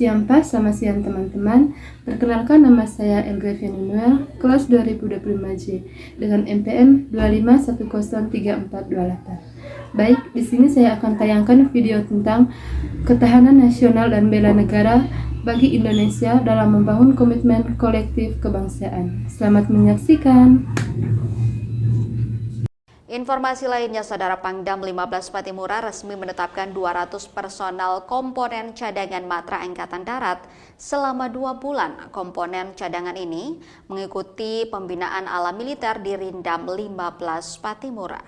siang Pak, selamat siang teman-teman. Perkenalkan nama saya Elgravia Noel, kelas 2025J dengan NPM 251034828. Baik, di sini saya akan tayangkan video tentang ketahanan nasional dan bela negara bagi Indonesia dalam membangun komitmen kolektif kebangsaan. Selamat menyaksikan. Informasi lainnya, Saudara, Pangdam 15 Patimura resmi menetapkan 200 personal komponen cadangan Matra Angkatan Darat selama 2 bulan. Komponen cadangan ini mengikuti pembinaan ala militer di Rindam 15 Patimura.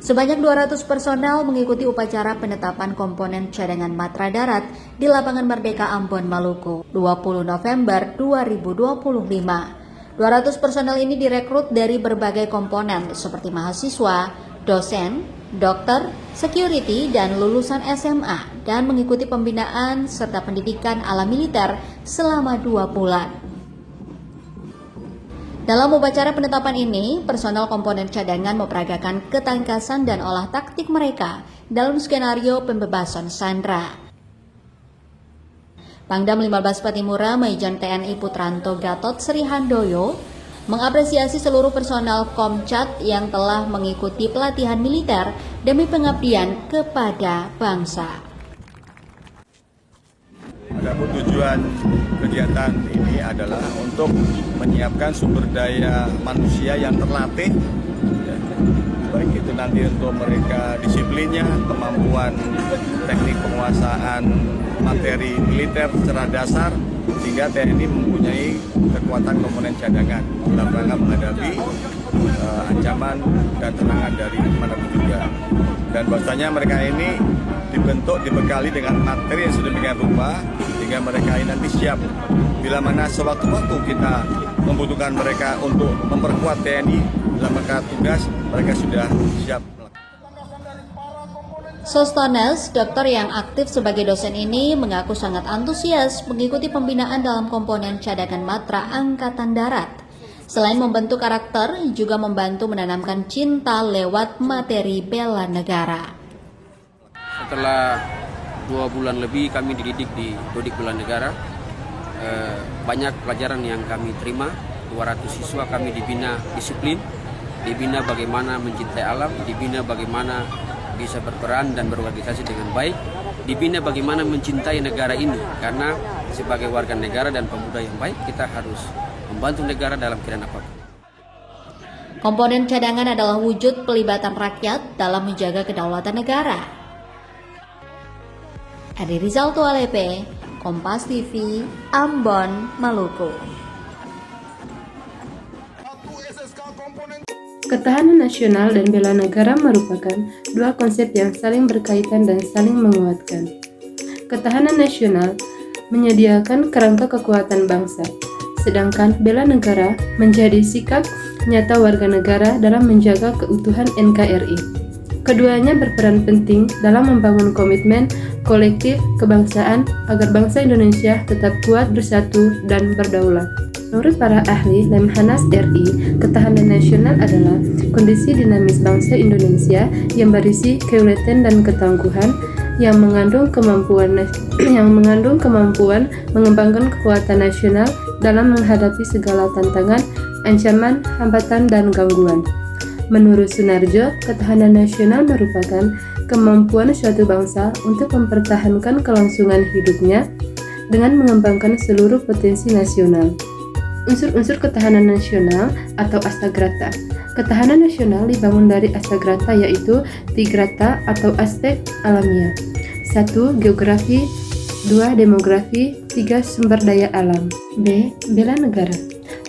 Sebanyak 200 personel mengikuti upacara penetapan komponen cadangan Matra Darat di Lapangan Merdeka Ambon, Maluku, 20 November 2025. 200 personel ini direkrut dari berbagai komponen seperti mahasiswa, dosen, dokter, security, dan lulusan SMA dan mengikuti pembinaan serta pendidikan ala militer selama 2 bulan. Dalam upacara penetapan ini, personel komponen cadangan memperagakan ketangkasan dan olah taktik mereka dalam skenario pembebasan sandera. Pangdam 15 Patimura Majen TNI Putranto Gatot Sri Handoyo mengapresiasi seluruh personel Komcat yang telah mengikuti pelatihan militer demi pengabdian kepada bangsa. Adapun tujuan kegiatan ini adalah untuk menyiapkan sumber daya manusia yang terlatih, baik itu nanti untuk mereka disiplinnya, kemampuan teknik penguasaan materi militer secara dasar, sehingga TNI mempunyai kekuatan komponen cadangan dalam rangka menghadapi ancaman dan serangan dari manapun juga. Dan bahwasanya mereka ini dibentuk, dibekali dengan materi yang sedemikian rupa sehingga mereka ini nanti siap bila mana sewaktu-waktu kita membutuhkan mereka untuk memperkuat TNI dalam rangka tugas, mereka sudah siap. Sostones, dokter yang aktif sebagai dosen ini, mengaku sangat antusias mengikuti pembinaan dalam komponen cadangan Matra Angkatan Darat. Selain membentuk karakter, juga membantu menanamkan cinta lewat materi bela negara. Setelah 2 bulan lebih kami dididik di Dodik Bela Negara, banyak pelajaran yang kami terima. 200 siswa kami dibina disiplin, dibina bagaimana mencintai alam, dibina bagaimana bisa berperan dan berorganisasi dengan baik, dibina bagaimana mencintai negara ini, karena sebagai warga negara dan pemuda yang baik kita harus membantu negara dalam keadaan apapun. Komponen cadangan adalah wujud pelibatan rakyat dalam menjaga kedaulatan negara. Adi Rizal Tualepe, Kompas TV, Ambon, Maluku. Ketahanan nasional dan bela negara merupakan dua konsep yang saling berkaitan dan saling menguatkan. Ketahanan nasional menyediakan kerangka kekuatan bangsa, sedangkan bela negara menjadi sikap nyata warga negara dalam menjaga keutuhan NKRI. Keduanya berperan penting dalam membangun komitmen kolektif kebangsaan agar bangsa Indonesia tetap kuat, bersatu, dan berdaulat. Menurut para ahli Lemhanas RI, ketahanan nasional adalah kondisi dinamis bangsa Indonesia yang berisi keuletan dan ketangguhan yang mengandung kemampuan mengembangkan kekuatan nasional dalam menghadapi segala tantangan, ancaman, hambatan, dan gangguan. Menurut Sunarjo, ketahanan nasional merupakan kemampuan suatu bangsa untuk mempertahankan kelangsungan hidupnya dengan mengembangkan seluruh potensi nasional. Unsur-unsur ketahanan nasional atau astagrata. Ketahanan nasional dibangun dari astagrata, yaitu tigrata atau aspek alamiah. 1. Geografi, 2. Demografi, 3. Sumber daya alam. B. Bela negara.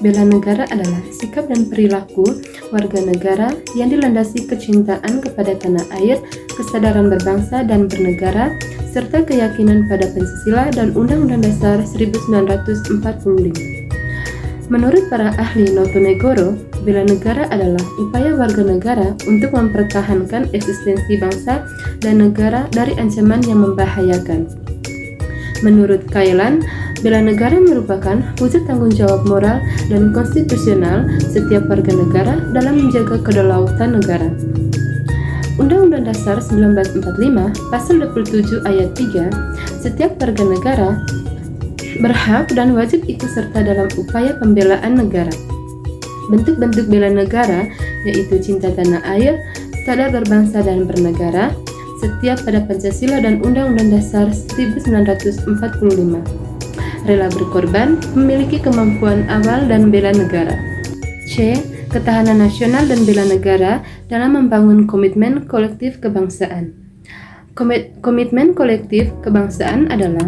Bela negara adalah sikap dan perilaku warga negara yang dilandasi kecintaan kepada tanah air, kesadaran berbangsa dan bernegara, serta keyakinan pada Pancasila dan Undang-Undang Dasar 1945. Menurut para ahli Notonegoro, bela negara adalah upaya warga negara untuk mempertahankan eksistensi bangsa dan negara dari ancaman yang membahayakan. Menurut Kailan, bela negara merupakan wujud tanggung jawab moral dan konstitusional setiap warga negara dalam menjaga kedaulatan negara. Undang-Undang Dasar 1945 Pasal 27 Ayat 3, setiap warga negara berhak dan wajib ikut serta dalam upaya pembelaan negara. Bentuk-bentuk bela negara yaitu cinta tanah air, sadar berbangsa dan bernegara, setia pada Pancasila dan Undang-Undang Dasar 1945. Rela berkorban, memiliki kemampuan awal dan bela negara. C. Ketahanan nasional dan bela negara dalam membangun komitmen kolektif kebangsaan. Komitmen kolektif kebangsaan adalah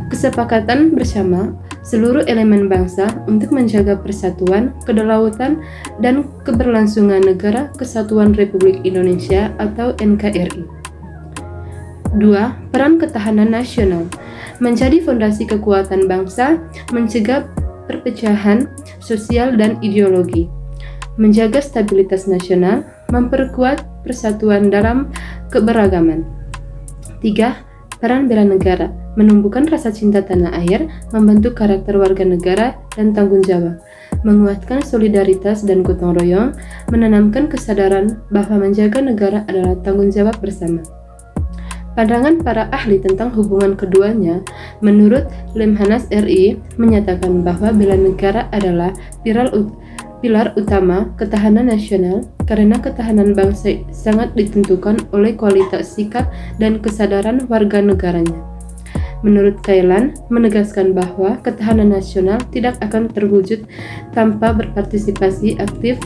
kesepakatan bersama seluruh elemen bangsa untuk menjaga persatuan, kedaulatan, dan keberlangsungan Negara Kesatuan Republik Indonesia atau NKRI. 2. Peran ketahanan nasional menjadi fondasi kekuatan bangsa, mencegah perpecahan sosial dan ideologi, menjaga stabilitas nasional, memperkuat persatuan dalam keberagaman. 3. Peran bela negara menumbuhkan rasa cinta tanah air, membentuk karakter warga negara dan tanggung jawab, menguatkan solidaritas dan gotong royong, menanamkan kesadaran bahwa menjaga negara adalah tanggung jawab bersama. Pandangan para ahli tentang hubungan keduanya, menurut Lemhanas RI, menyatakan bahwa bela negara adalah pilar utama ketahanan nasional karena ketahanan bangsa sangat ditentukan oleh kualitas sikap dan kesadaran warga negaranya. Menurut Kailan, menegaskan bahwa ketahanan nasional tidak akan terwujud tanpa berpartisipasi aktif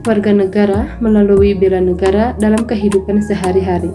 warga negara melalui bela negara dalam kehidupan sehari-hari.